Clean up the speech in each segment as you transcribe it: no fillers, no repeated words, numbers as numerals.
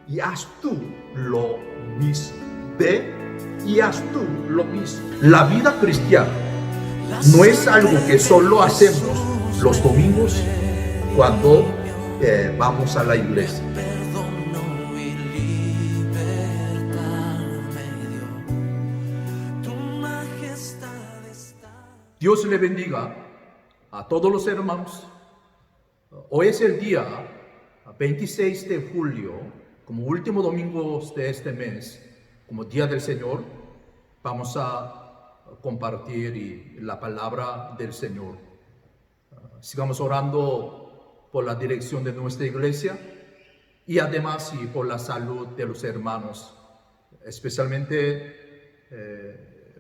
y haz tú lo mismo. Ve y haz tú lo mismo. La vida cristiana no es algo que solo hacemos los domingos cuando vamos a la iglesia. Dios le bendiga a todos los hermanos. Hoy es el día 26 de julio, como último domingo de este mes, como Día del Señor. Vamos a compartir la palabra del Señor. Sigamos orando por la dirección de nuestra iglesia y además por la salud de los hermanos, especialmente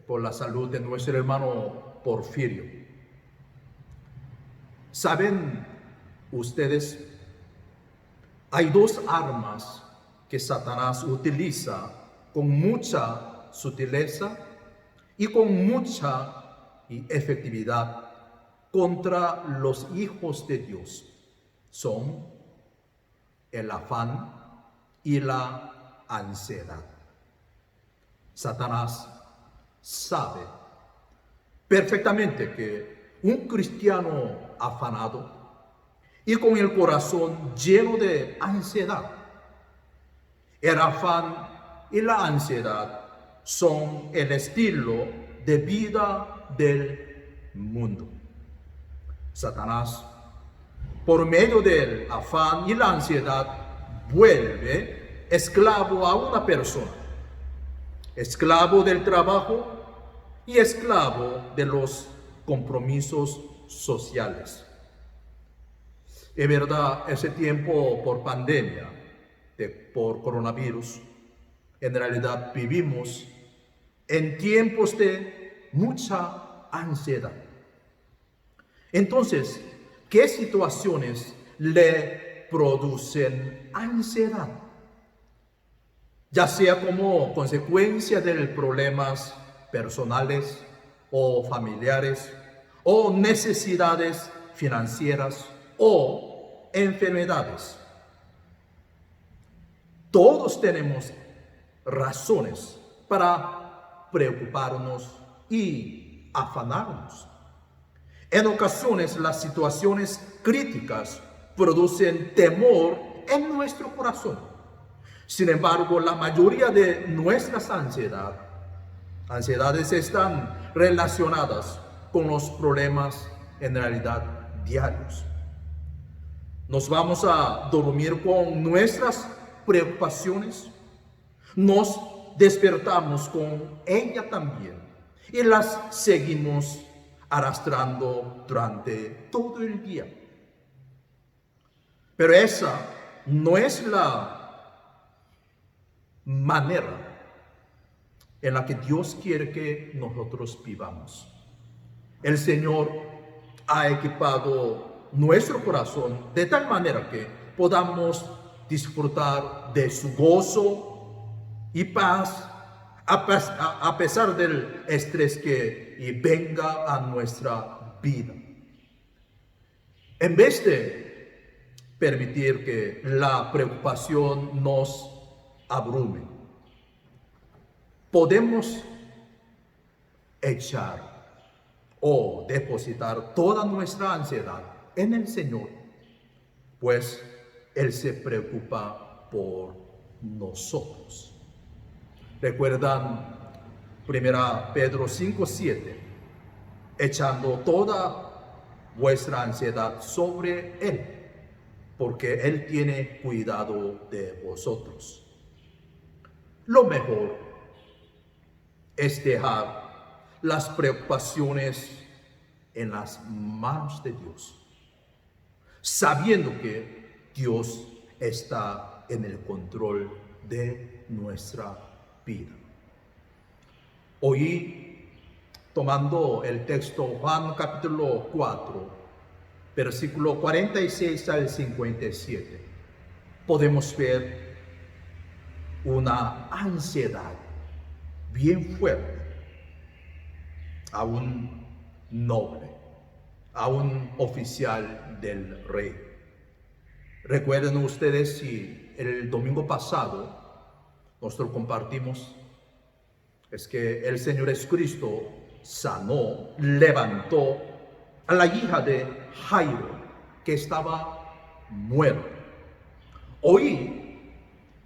por la salud de nuestro hermano Porfirio. ¿Saben ustedes? Hay dos armas que Satanás utiliza con mucha sutileza y con mucha efectividad contra los hijos de Dios. Son el afán y la ansiedad. Satanás sabe perfectamente que un cristiano afanado y con el corazón lleno de ansiedad, el afán y la ansiedad son el estilo de vida del mundo. Satanás, por medio del afán y la ansiedad, vuelve esclavo a una persona, esclavo del trabajo y esclavo de los compromisos sociales. Es verdad, ese tiempo por pandemia, por coronavirus, en realidad vivimos en tiempos de mucha ansiedad. Entonces, ¿qué situaciones le producen ansiedad? Ya sea como consecuencia de problemas personales o familiares, o necesidades financieras, o enfermedades. Todos tenemos razones para preocuparnos y afanarnos. En ocasiones las situaciones críticas producen temor en nuestro corazón. Sin embargo, la mayoría de nuestras ansiedades están relacionadas con los problemas en realidad diarios. Nos vamos a dormir con nuestras preocupaciones, nos despertamos con ella también y las seguimos arrastrando durante todo el día. Pero esa no es la manera en la que Dios quiere que nosotros vivamos. El Señor ha equipado nuestro corazón de tal manera que podamos disfrutar de su gozo y paz a pesar del estrés que venga a nuestra vida. En vez de permitir que la preocupación nos abrume, podemos echar o depositar toda nuestra ansiedad en el Señor, pues Él se preocupa por nosotros. ¿Recuerdan 1 Pedro 5:7? Echando toda vuestra ansiedad sobre Él, porque Él tiene cuidado de vosotros. Lo mejor es dejar las preocupaciones en las manos de Dios, sabiendo que Dios está en el control de nuestra vida. Hoy, tomando el texto Juan capítulo 4, versículo 46 al 57, podemos ver una ansiedad bien fuerte a un noble, a un oficial del rey. Recuerden ustedes si el domingo pasado nosotros compartimos es que el Señor Jesucristo sanó, levantó a la hija de Jairo, que estaba muerta. Hoy,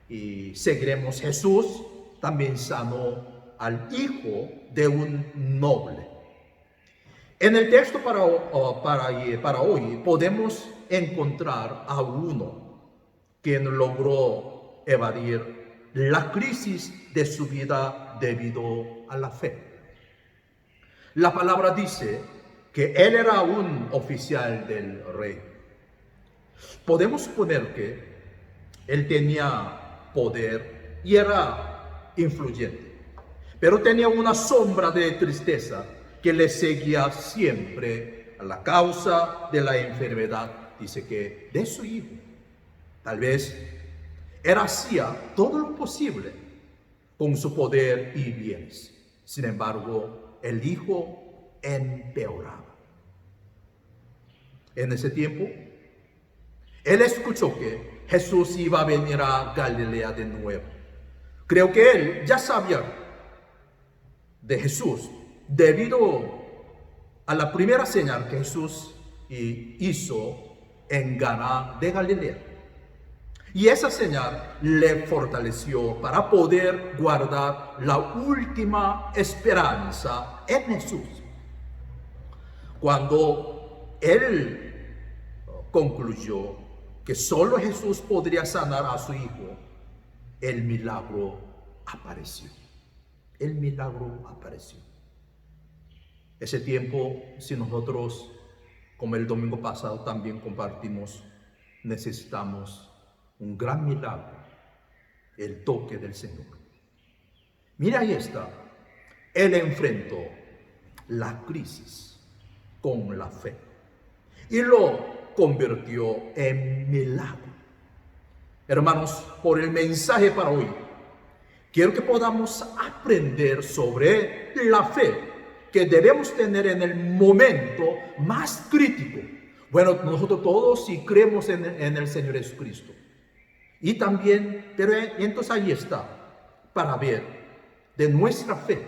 y seguiremos, Jesús también sanó al hijo de un noble. En el texto para hoy podemos encontrar a uno quien logró evadir la crisis de su vida debido a la fe. La palabra dice que él era un oficial del rey. Podemos suponer que él tenía poder y era influyente, pero tenía una sombra de tristeza que le seguía siempre a la causa de la enfermedad. Dice que de su hijo, tal vez él hacía todo lo posible con su poder y bienes. Sin embargo, el hijo empeoraba. En ese tiempo, él escuchó que Jesús iba a venir a Galilea de nuevo. Creo que él ya sabía de Jesús debido a la primera señal que Jesús hizo en Caná de Galilea. Y esa señal le fortaleció para poder guardar la última esperanza en Jesús. Cuando él concluyó que solo Jesús podría sanar a su hijo, el milagro apareció. El milagro apareció. Ese tiempo, si nosotros, como el domingo pasado también compartimos, necesitamos un gran milagro, el toque del Señor. Mira, ahí está. Él enfrentó la crisis con la fe y lo convirtió en milagro. Hermanos, por el mensaje para hoy, quiero que podamos aprender sobre la fe que debemos tener en el momento más crítico. Bueno, nosotros todos sí creemos en el Señor Jesucristo. Y también, pero entonces ahí está, para ver de nuestra fe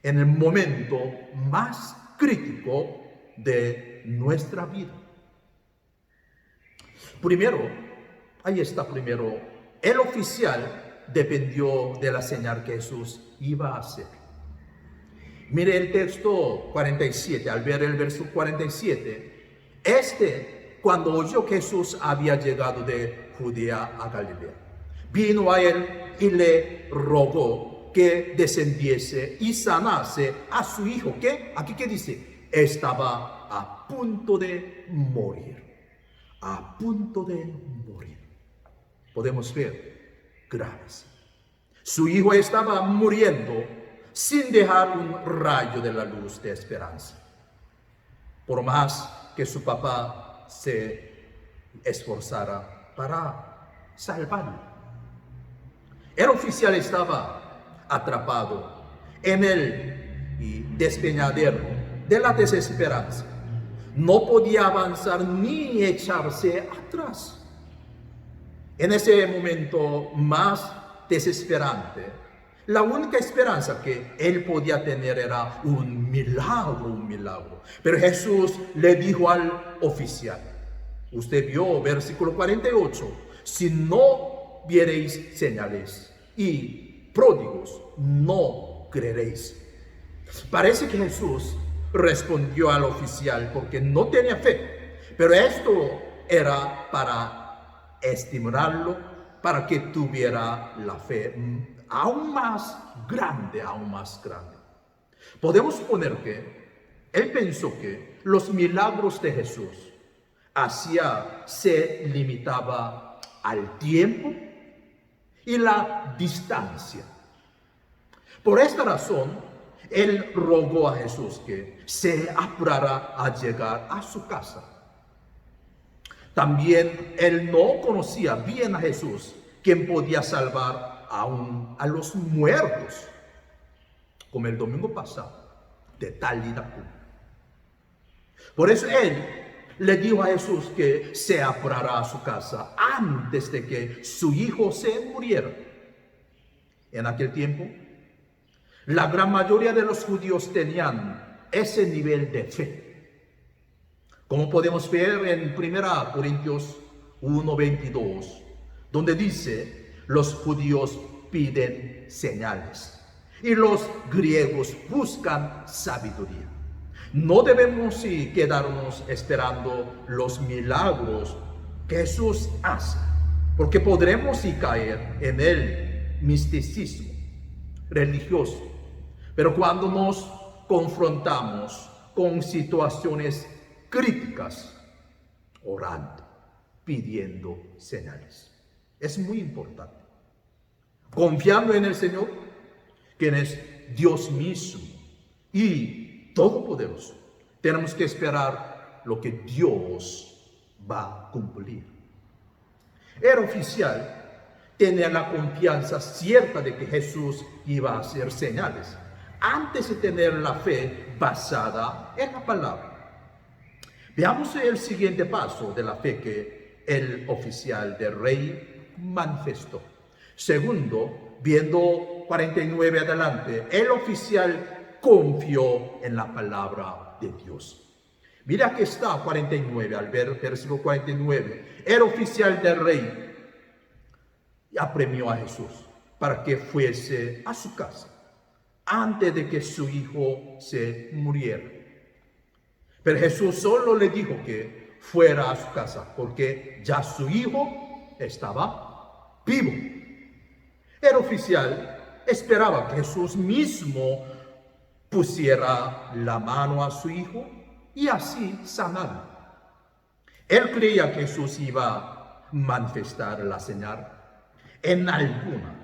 en el momento más crítico de nuestra vida. Primero, ahí está primero, el oficial dependió de la señal que Jesús iba a hacer. Mire el texto 47, al ver el verso 47, cuando oyó que Jesús había llegado de Judea a Galilea, vino a él y le rogó que descendiese y sanase a su hijo, que aquí que dice, estaba a punto de morir. A punto de morir. Podemos ver graves. Su hijo estaba muriendo sin dejar un rayo de la luz de esperanza. Por más que su papá se esforzara para salvarlo. El oficial estaba atrapado en el despeñadero de la desesperanza. No podía avanzar ni echarse atrás. En ese momento más desesperante, la única esperanza que él podía tener era un milagro. Pero Jesús le dijo al oficial, usted vio versículo 48, si no viereis señales y pródigos, no creeréis. Parece que Jesús respondió al oficial porque no tenía fe, pero esto era para estimularlo, para que tuviera la fe aún más grande. Podemos suponer que él pensó que los milagros de Jesús se limitaba al tiempo y la distancia. Por esta razón, él rogó a Jesús que se apurara a llegar a su casa. También él no conocía bien a Jesús, quien podía salvar aún a los muertos, como el domingo pasado, de tal y tal. Por eso él le dijo a Jesús que se apurara a su casa antes de que su hijo se muriera. En aquel tiempo, la gran mayoría de los judíos tenían ese nivel de fe. Como podemos ver en 1 Corintios 1:22, donde dice, los judíos piden señales y los griegos buscan sabiduría. No debemos quedarnos esperando los milagros que Jesús hace, porque podremos caer en el misticismo religioso. Pero cuando nos confrontamos con situaciones críticas, orando, pidiendo señales, es muy importante. Confiando en el Señor, quien es Dios mismo y todopoderoso, tenemos que esperar lo que Dios va a cumplir. El oficial tenía la confianza cierta de que Jesús iba a hacer señales, antes de tener la fe basada en la palabra. Veamos el siguiente paso de la fe que el oficial del rey manifestó. Segundo, viendo 49 adelante, el oficial confió en la palabra de Dios. Mira que está 49, al ver versículo 49, el oficial del rey apremió a Jesús para que fuese a su casa antes de que su hijo se muriera. Pero Jesús solo le dijo que fuera a su casa porque ya su hijo estaba vivo. El oficial esperaba que Jesús mismo pusiera la mano a su hijo y así sanarlo. Él creía que Jesús iba a manifestar la señal en alguna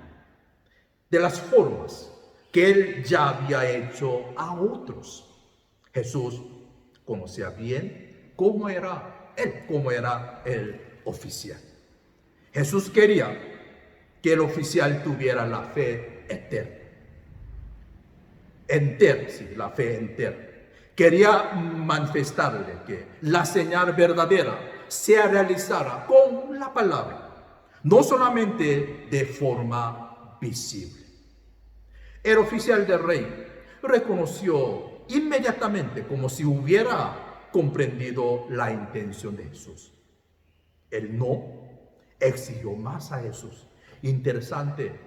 de las formas que él ya había hecho a otros. Jesús conocía bien cómo era el oficial. Jesús quería que el oficial tuviera la fe eterna. La fe entera. Quería manifestarle que la señal verdadera se realizara con la palabra, no solamente de forma visible. El oficial del rey reconoció inmediatamente, como si hubiera comprendido la intención de Jesús. Él no exigió más a Jesús. Interesante,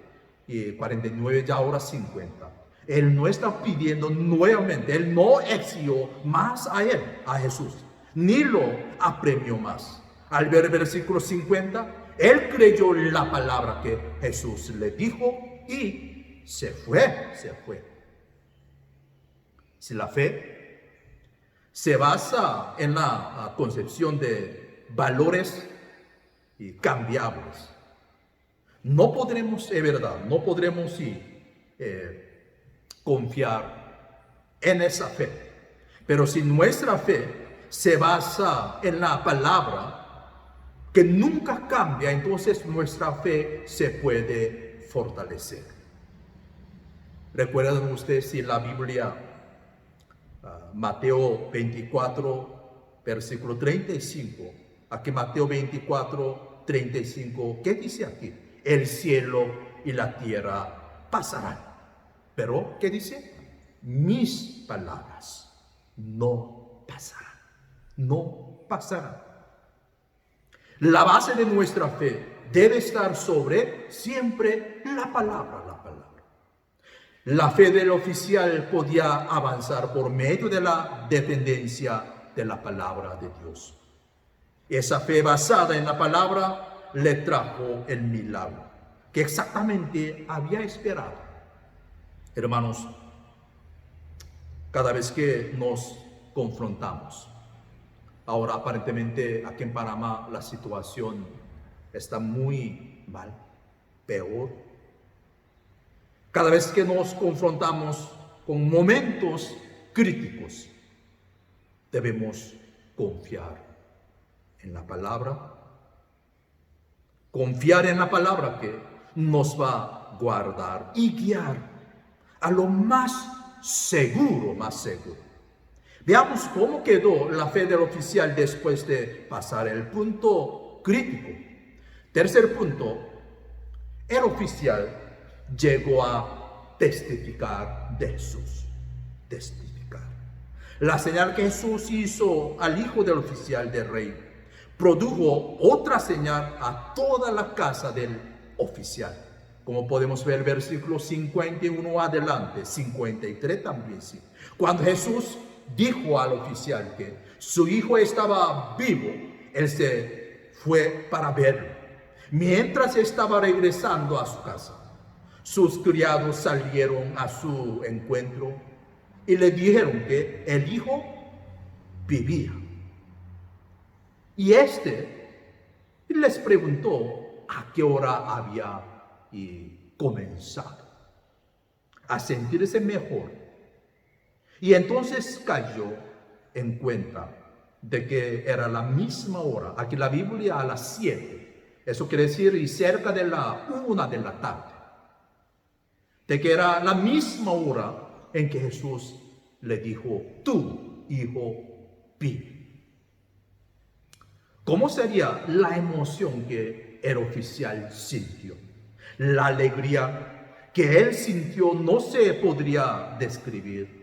49 ya ahora 50. Él no está pidiendo nuevamente, él no exigió más a Jesús, ni lo apremió más. Al ver el versículo 50, él creyó la palabra que Jesús le dijo y se fue. Si la fe se basa en la concepción de valores cambiables, no podremos, es verdad, no podremos confiar en esa fe. Pero si nuestra fe se basa en la palabra, que nunca cambia, entonces nuestra fe se puede fortalecer. ¿Recuerdan ustedes si la Biblia, Mateo 24, versículo 35, aquí Mateo 24, 35, ¿qué dice aquí? El cielo y la tierra pasarán. Pero, ¿qué dice? Mis palabras no pasarán. No pasarán. La base de nuestra fe debe estar sobre siempre la palabra. La fe del oficial podía avanzar por medio de la dependencia de la palabra de Dios. Esa fe basada en la palabra le trajo el milagro que exactamente había esperado. Hermanos, cada vez que nos confrontamos, ahora aparentemente aquí en Panamá la situación está muy mal, peor. Cada vez que nos confrontamos con momentos críticos, debemos confiar en la palabra. Confiar en la palabra que nos va a guardar y guiar a lo más seguro. Veamos cómo quedó la fe del oficial después de pasar el punto crítico. Tercer punto, el oficial llegó a testificar de Jesús. Testificar. La señal que Jesús hizo al hijo del oficial del rey produjo otra señal a toda la casa del oficial. Como podemos ver, versículo 51 adelante, 53 también, sí. Cuando Jesús dijo al oficial que su hijo estaba vivo, él se fue para verlo. Mientras estaba regresando a su casa, sus criados salieron a su encuentro y le dijeron que el hijo vivía. Y les preguntó a qué hora había comenzado a sentirse mejor. Y entonces cayó en cuenta de que era la misma hora. Aquí la Biblia a las 7. Eso quiere decir y cerca de la 1 de la tarde. De que era la misma hora en que Jesús le dijo, tu hijo vive. ¿Cómo sería la emoción que el oficial sintió? La alegría que él sintió no se podría describir.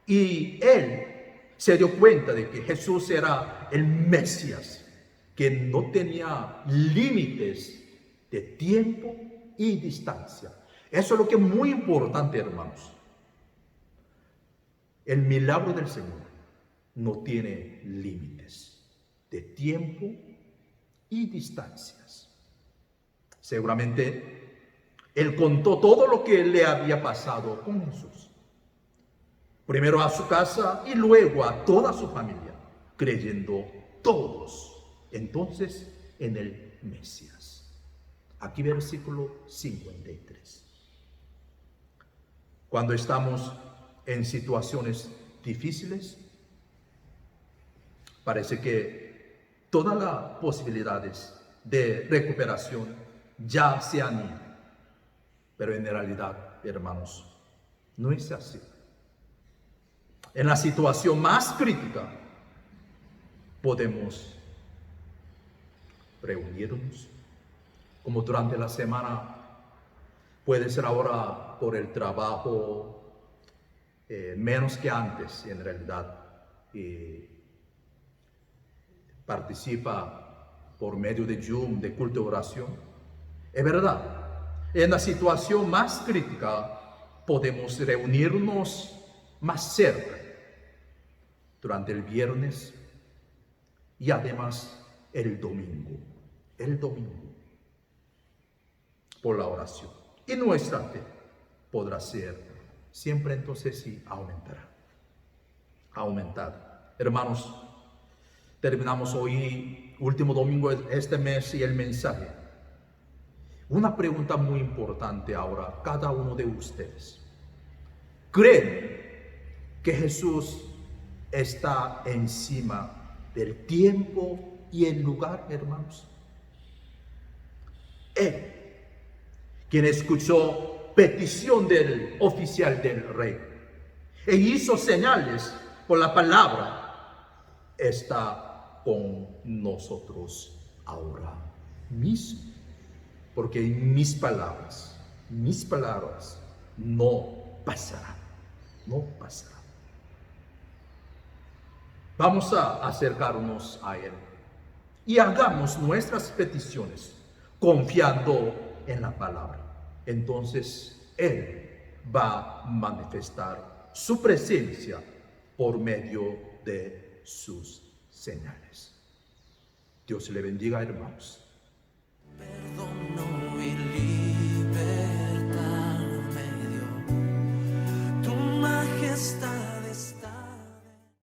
Y él se dio cuenta de que Jesús era el Mesías, que no tenía límites de tiempo y distancia. Eso es lo que es muy importante, hermanos. El milagro del Señor no tiene límites de tiempo y distancias. Seguramente él contó todo lo que le había pasado con Jesús. Primero a su casa y luego a toda su familia, creyendo todos entonces en el Mesías. Aquí versículo 53. Cuando estamos en situaciones difíciles, parece que todas las posibilidades de recuperación ya se han ido. Pero en realidad, hermanos, no es así. En la situación más crítica, podemos reunirnos, como durante la semana, puede ser ahora por el trabajo, menos que antes, en realidad, participa por medio de Zoom, de culto de oración. Es verdad, en la situación más crítica, podemos reunirnos más cerca durante el viernes y además el domingo, por la oración. Y nuestra fe podrá ser siempre entonces sí aumentada. Hermanos, terminamos hoy, último domingo de este mes y el mensaje. Una pregunta muy importante ahora, cada uno de ustedes. ¿Creen que Jesús está encima del tiempo y el lugar, hermanos? Él, quien escuchó petición del oficial del rey e hizo señales por la palabra, está con nosotros ahora mismo. Porque mis palabras no pasarán. Vamos a acercarnos a Él y hagamos nuestras peticiones confiando en la palabra. Entonces Él va a manifestar su presencia por medio de sus señales. Dios le bendiga, hermanos.